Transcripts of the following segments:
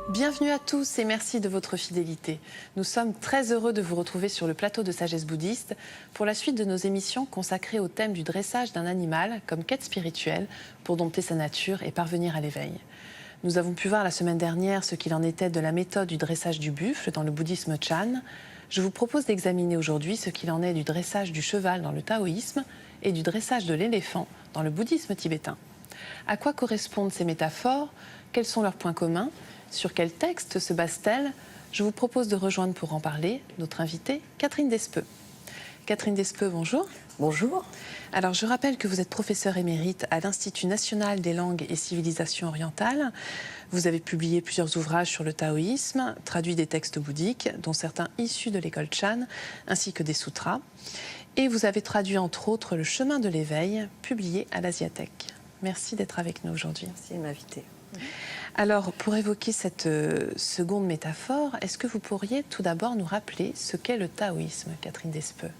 Bienvenue à tous et merci de votre fidélité. Nous sommes très heureux de vous retrouver sur le plateau de Sagesse Bouddhiste pour la suite de nos émissions consacrées au thème du dressage d'un animal comme quête spirituelle pour dompter sa nature et parvenir à l'éveil. Nous avons pu voir la semaine dernière ce qu'il en était de la méthode du dressage du buffle dans le bouddhisme Chan. Je vous propose d'examiner aujourd'hui ce qu'il en est du dressage du cheval dans le taoïsme et du dressage de l'éléphant dans le bouddhisme tibétain. À quoi correspondent ces métaphores? Quels sont leurs points communs? Sur quel texte se base-t-elle? Je vous propose de rejoindre pour en parler notre invitée, Catherine Despeux. Catherine Despeux, bonjour. Bonjour. Alors, je rappelle que vous êtes professeure émérite à l'Institut national des langues et civilisations orientales. Vous avez publié plusieurs ouvrages sur le taoïsme, traduit des textes bouddhiques, dont certains issus de l'école Chan, ainsi que des sutras. Et vous avez traduit, entre autres, Le chemin de l'éveil, publié à l'Asiathèque. Merci d'être avec nous aujourd'hui. Merci de m'inviter. Alors, pour évoquer cette seconde métaphore, est-ce que vous pourriez tout d'abord nous rappeler ce qu'est le taoïsme, Catherine Despeux?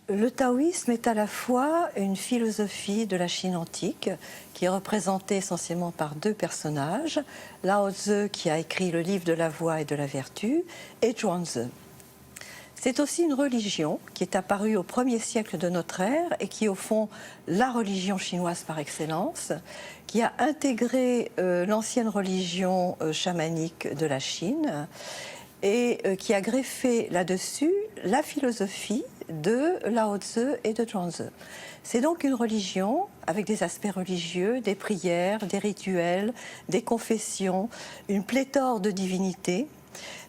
Le taoïsme est à la fois une philosophie de la Chine antique qui est représentée essentiellement par deux personnages, Lao Tzu qui a écrit le livre de la voie et de la vertu et Zhuangzi. C'est aussi une religion qui est apparue au 1er siècle de notre ère et qui est au fond la religion chinoise par excellence, qui a intégré l'ancienne religion chamanique de la Chine et qui a greffé là-dessus la philosophie de Lao Tzu et de Zhuangzi. C'est donc une religion avec des aspects religieux, des prières, des rituels, des confessions, une pléthore de divinités,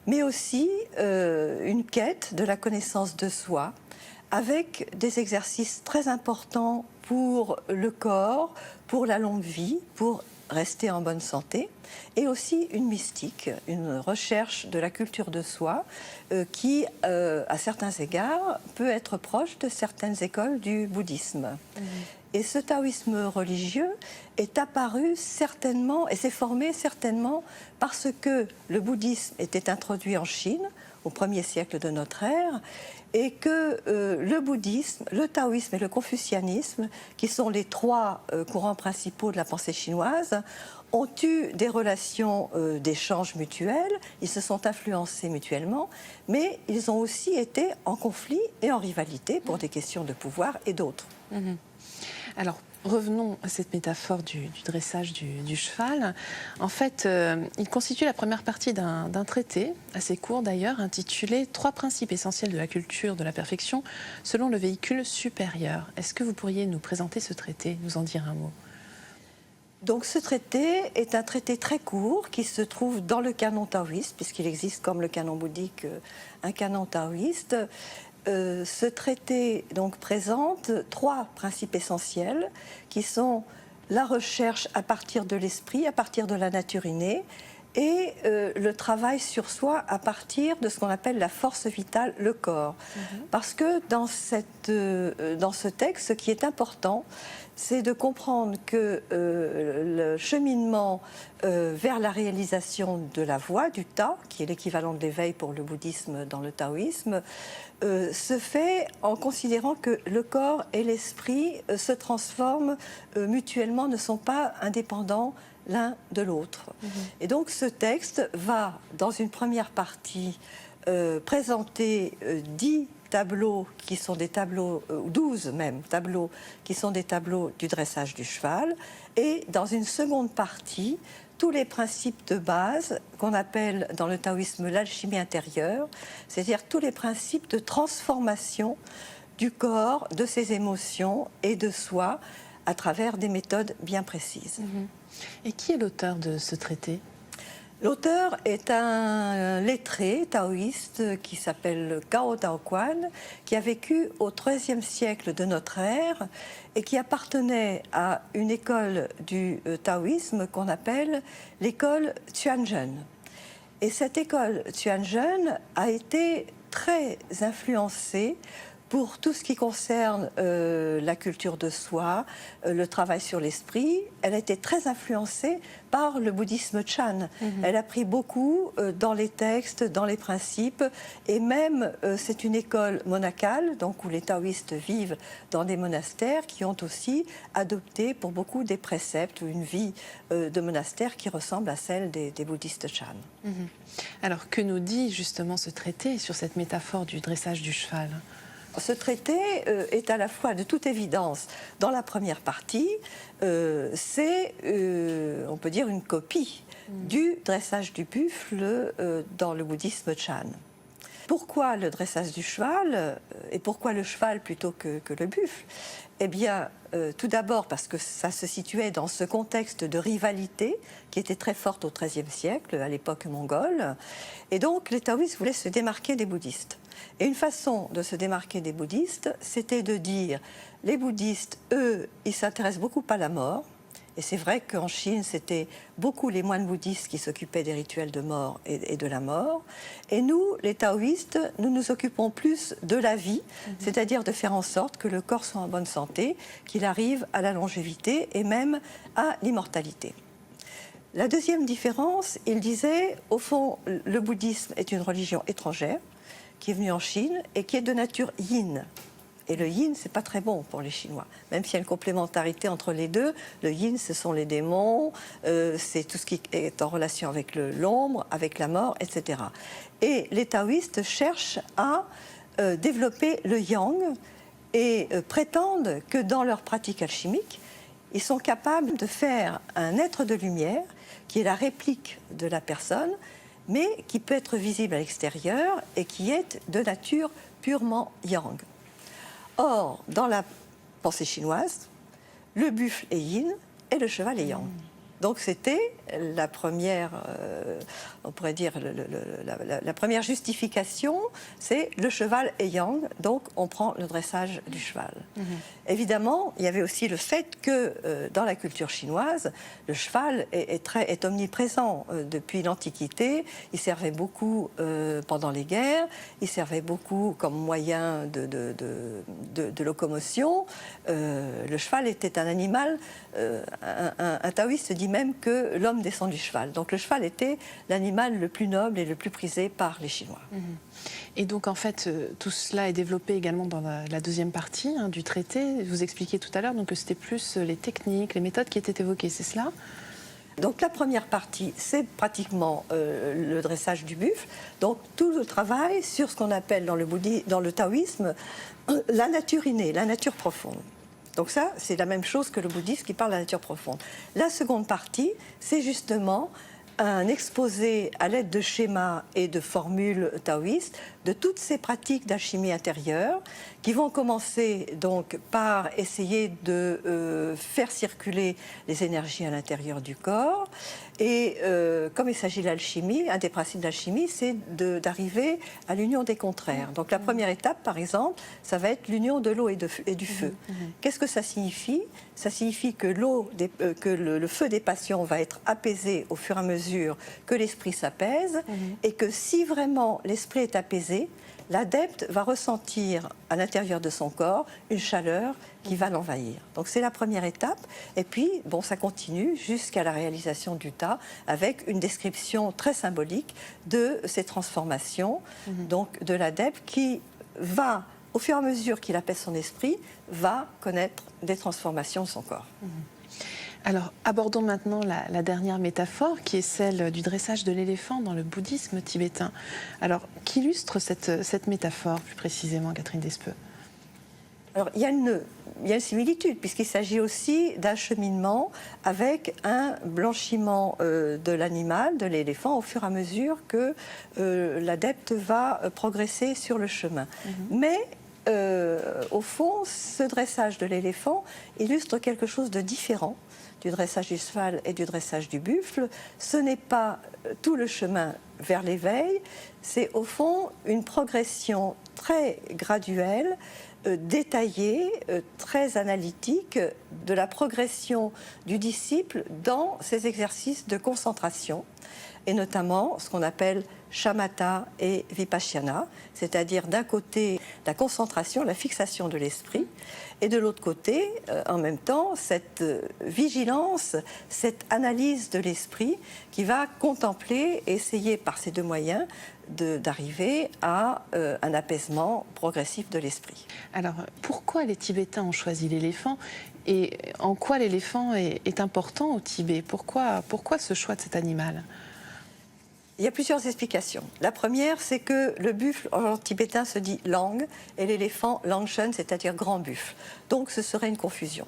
mais aussi une quête de la connaissance de soi, avec des exercices très importants pour le corps, pour la longue vie, pour rester en bonne santé, et aussi une mystique, une recherche de la culture de soi qui, à certains égards, peut être proche de certaines écoles du bouddhisme. Et ce taoïsme religieux est apparu certainement, et s'est formé certainement parce que le bouddhisme était introduit en Chine au 1er siècle de notre ère, et que le bouddhisme, le taoïsme et le confucianisme, qui sont les trois courants principaux de la pensée chinoise, ont eu des relations d'échange mutuels, ils se sont influencés mutuellement, mais ils ont aussi été en conflit et en rivalité pour des questions de pouvoir et d'autres. Alors, revenons à cette métaphore du dressage du cheval. En fait, il constitue la première partie d'un traité, assez court d'ailleurs, intitulé « 3 principes essentiels de la culture de la perfection selon le véhicule supérieur ». Est-ce que vous pourriez nous présenter ce traité, nous en dire un mot? Donc ce traité est un traité très court qui se trouve dans le canon taoïste, puisqu'il existe comme le canon bouddhique un canon taoïste. Ce traité donc présente 3 principes essentiels qui sont la recherche à partir de l'esprit, à partir de la nature innée, et le travail sur soi à partir de ce qu'on appelle la force vitale, le corps. Parce que dans ce texte, ce qui est important, c'est de comprendre que le cheminement vers la réalisation de la voie, du Ta, qui est l'équivalent de l'éveil pour le bouddhisme dans le taoïsme, se fait en considérant que le corps et l'esprit se transforment mutuellement, ne sont pas indépendants l'un de l'autre. Et donc ce texte va, dans une première partie, présenter 10 tableaux qui sont des tableaux, 12 même tableaux, qui sont des tableaux du dressage du cheval, et dans une seconde partie, tous les principes de base qu'on appelle dans le taoïsme l'alchimie intérieure, c'est-à-dire tous les principes de transformation du corps, de ses émotions et de soi à travers des méthodes bien précises. Et qui est l'auteur de ce traité? L'auteur est un lettré taoïste qui s'appelle Gao Daoquan, qui a vécu au XIIIe siècle de notre ère et qui appartenait à une école du taoïsme qu'on appelle l'école Xuanzhen. Et cette école Xuanzhen a été très influencée Pour tout ce qui concerne la culture de soi, le travail sur l'esprit, elle a été très influencée par le bouddhisme Chan. Elle a pris beaucoup dans les textes, dans les principes, et même c'est une école monacale, donc où les taoïstes vivent dans des monastères, qui ont aussi adopté pour beaucoup des préceptes ou une vie de monastère qui ressemble à celle des bouddhistes Chan. Alors que nous dit justement ce traité sur cette métaphore du dressage du cheval ? Ce traité est à la fois de toute évidence, dans la première partie, c'est, on peut dire, une copie du dressage du buffle dans le bouddhisme Chan. Pourquoi le dressage du cheval et pourquoi le cheval plutôt que le buffle ? Eh bien, tout d'abord parce que ça se situait dans ce contexte de rivalité qui était très forte au XIIIe siècle, à l'époque mongole. Et donc, les taoïstes voulaient se démarquer des bouddhistes. Et une façon de se démarquer des bouddhistes, c'était de dire, les bouddhistes, eux, ils s'intéressent beaucoup à la mort. Et c'est vrai qu'en Chine, c'était beaucoup les moines bouddhistes qui s'occupaient des rituels de mort et de la mort. Et nous, les taoïstes, nous nous occupons plus de la vie, c'est-à-dire de faire en sorte que le corps soit en bonne santé, qu'il arrive à la longévité et même à l'immortalité. La deuxième différence, il disait, au fond, le bouddhisme est une religion étrangère qui est venue en Chine et qui est de nature yin. Et le yin, c'est pas très bon pour les Chinois. Même s'il y a une complémentarité entre les deux, le yin, ce sont les démons, c'est tout ce qui est en relation avec l'ombre, avec la mort, etc. Et les taoïstes cherchent à développer le yang et prétendent que dans leur pratique alchimique, ils sont capables de faire un être de lumière qui est la réplique de la personne, mais qui peut être visible à l'extérieur et qui est de nature purement yang. Or, dans la pensée chinoise, le buffle est yin et le cheval est yang. Donc c'était la première, on pourrait dire, la première justification, c'est le cheval est yang, donc on prend le dressage du cheval. Évidemment, il y avait aussi le fait que dans la culture chinoise, le cheval est omniprésent depuis l'Antiquité. Il servait beaucoup pendant les guerres, il servait beaucoup comme moyen de locomotion. Le cheval était un animal, un taoïste dit même que l'homme descend du cheval. Donc le cheval était l'animal le plus noble et le plus prisé par les Chinois. Et donc en fait, tout cela est développé également dans la deuxième partie du traité. Vous expliquiez tout à l'heure que c'était plus les techniques, les méthodes qui étaient évoquées, c'est cela ? Donc la première partie, c'est pratiquement le dressage du buffle. Donc tout le travail sur ce qu'on appelle dans le taoïsme la nature innée, la nature profonde. Donc ça, c'est la même chose que le bouddhisme qui parle de la nature profonde. La seconde partie, c'est justement un exposé à l'aide de schémas et de formules taoïstes de toutes ces pratiques d'alchimie intérieure qui vont commencer donc par essayer de faire circuler les énergies à l'intérieur du corps. Et comme il s'agit de l'alchimie, un des principes de l'alchimie, c'est d'arriver à l'union des contraires. Donc la première étape, par exemple, ça va être l'union de l'eau et du feu. Qu'est-ce que ça signifie ? Ça signifie que le feu des passions va être apaisé au fur et à mesure que l'esprit s'apaise, et que si vraiment l'esprit est apaisé, l'adepte va ressentir à l'intérieur de son corps une chaleur qui va l'envahir. Donc c'est la première étape. Et puis, bon, ça continue jusqu'à la réalisation du tas avec une description très symbolique de ces transformations, donc de l'adepte qui va, au fur et à mesure qu'il apaise son esprit, va connaître des transformations de son corps. Alors, abordons maintenant la dernière métaphore, qui est celle du dressage de l'éléphant dans le bouddhisme tibétain. Alors, qu'illustre cette métaphore, plus précisément, Catherine Despeux ? Alors, il y a une similitude, puisqu'il s'agit aussi d'un cheminement avec un blanchiment de l'animal, de l'éléphant, au fur et à mesure que l'adepte va progresser sur le chemin. Mais, au fond, ce dressage de l'éléphant illustre quelque chose de différent du dressage du cheval et du dressage du buffle. Ce n'est pas tout le chemin vers l'éveil, c'est au fond une progression très graduelle, détaillée, très analytique de la progression du disciple dans ses exercices de concentration. et notamment ce qu'on appelle shamatha et vipassana, c'est-à-dire d'un côté la concentration, la fixation de l'esprit, et de l'autre côté, en même temps, cette vigilance, cette analyse de l'esprit qui va contempler, essayer par ces deux moyens d'arriver à un apaisement progressif de l'esprit. Alors, pourquoi les Tibétains ont choisi l'éléphant et en quoi l'éléphant est important au Tibet? Pourquoi ce choix de cet animal? Il y a plusieurs explications. La première, c'est que le buffle en tibétain se dit lang et l'éléphant langshan, c'est-à-dire grand buffle. Donc ce serait une confusion.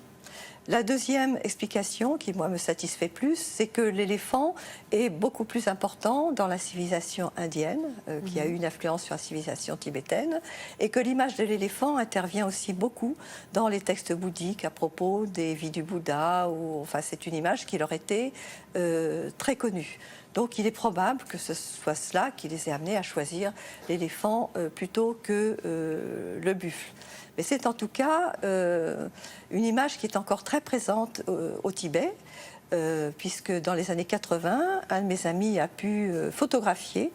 La deuxième explication, qui moi me satisfait plus, c'est que l'éléphant est beaucoup plus important dans la civilisation indienne, qui a eu une influence sur la civilisation tibétaine, et que l'image de l'éléphant intervient aussi beaucoup dans les textes bouddhiques à propos des vies du Bouddha. Enfin, c'est une image qui leur était très connue. Donc il est probable que ce soit cela qui les ait amenés à choisir l'éléphant plutôt que le buffle. Mais c'est en tout cas une image qui est encore très présente au Tibet, puisque dans les années 80, un de mes amis a pu photographier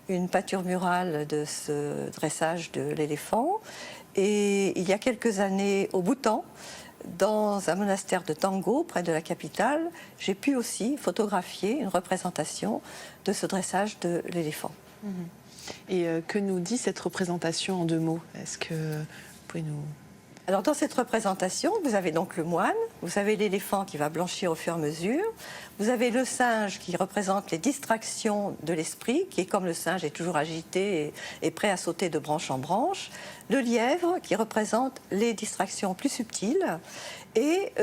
une peinture murale de ce dressage de l'éléphant. Et il y a quelques années, au Bhoutan, dans un monastère de Tango, près de la capitale, j'ai pu aussi photographier une représentation de ce dressage de l'éléphant. Et que nous dit cette représentation en deux mots? Est-ce que vous pouvez nous... Alors dans cette représentation, vous avez donc le moine, vous avez l'éléphant qui va blanchir au fur et à mesure, vous avez le singe qui représente les distractions de l'esprit, qui est comme le singe est toujours agité et prêt à sauter de branche en branche, le lièvre qui représente les distractions plus subtiles, et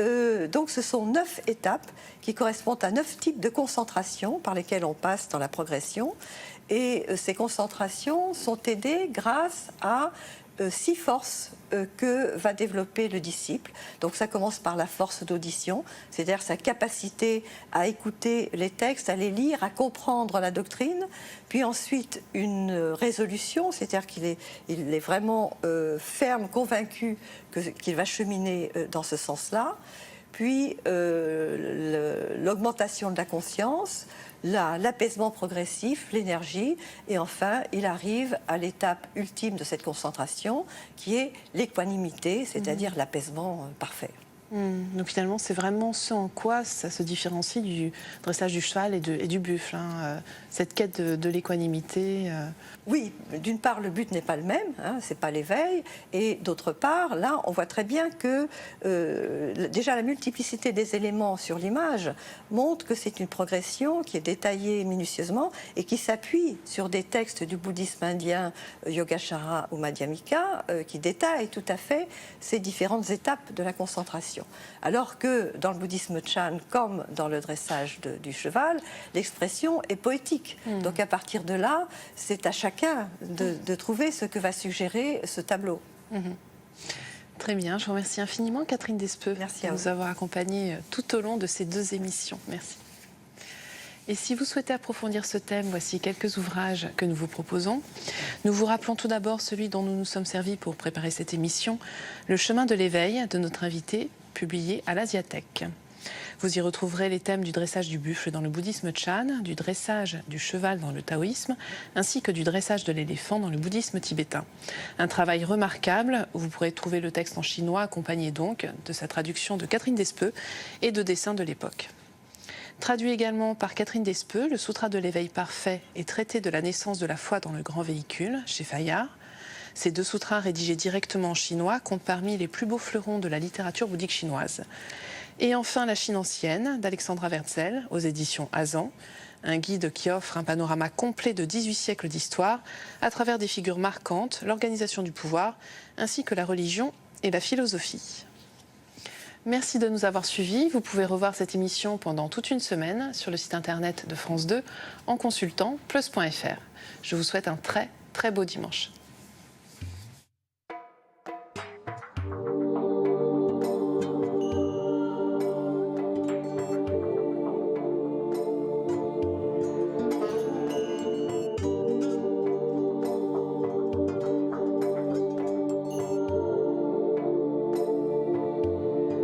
donc ce sont 9 étapes qui correspondent à 9 types de concentration par lesquelles on passe dans la progression, et ces concentrations sont aidées grâce à 6 forces que va développer le disciple. Donc ça commence par la force d'audition, c'est-à-dire sa capacité à écouter les textes, à les lire, à comprendre la doctrine, puis ensuite une résolution, c'est-à-dire qu'il est vraiment ferme, convaincu qu'il va cheminer dans ce sens-là, puis l'augmentation de la conscience, l'apaisement progressif, l'énergie, et enfin, il arrive à l'étape ultime de cette concentration, qui est l'équanimité, c'est-à-dire l'apaisement parfait. Donc finalement, c'est vraiment ce en quoi ça se différencie du dressage du cheval et du buffle, hein, cette quête de l'équanimité. Oui, d'une part, le but n'est pas le même, hein, c'est pas l'éveil, et d'autre part, là, on voit très bien que déjà la multiplicité des éléments sur l'image montre que c'est une progression qui est détaillée minutieusement et qui s'appuie sur des textes du bouddhisme indien, Yogacara ou Madhyamika, qui détaillent tout à fait ces différentes étapes de la concentration. Alors que dans le bouddhisme Chan, comme dans le dressage du cheval, l'expression est poétique. Donc à partir de là, c'est à chacun de trouver ce que va suggérer ce tableau. Très bien, je vous remercie infiniment Catherine Despeux de nous avoir accompagnés tout au long de ces 2 émissions. Merci. Et si vous souhaitez approfondir ce thème, voici quelques ouvrages que nous vous proposons. Nous vous rappelons tout d'abord celui dont nous nous sommes servis pour préparer cette émission, Le chemin de l'éveil de notre invité, publié à l'Asiatech. Vous y retrouverez les thèmes du dressage du buffle dans le bouddhisme Chan, du dressage du cheval dans le taoïsme, ainsi que du dressage de l'éléphant dans le bouddhisme tibétain. Un travail remarquable où vous pourrez trouver le texte en chinois accompagné donc de sa traduction de Catherine Despeux et de dessins de l'époque. Traduit également par Catherine Despeux, le Sutra de l'éveil parfait et traité de la naissance de la foi dans le grand véhicule, chez Fayard. Ces 2 sutras rédigés directement en chinois comptent parmi les plus beaux fleurons de la littérature bouddhique chinoise. Et enfin, La Chine ancienne, d'Alexandra Wertzel, aux éditions Azan, un guide qui offre un panorama complet de 18 siècles d'histoire, à travers des figures marquantes, l'organisation du pouvoir, ainsi que la religion et la philosophie. Merci de nous avoir suivis. Vous pouvez revoir cette émission pendant toute une semaine sur le site internet de France 2 en consultant plus.fr. Je vous souhaite un très, très beau dimanche.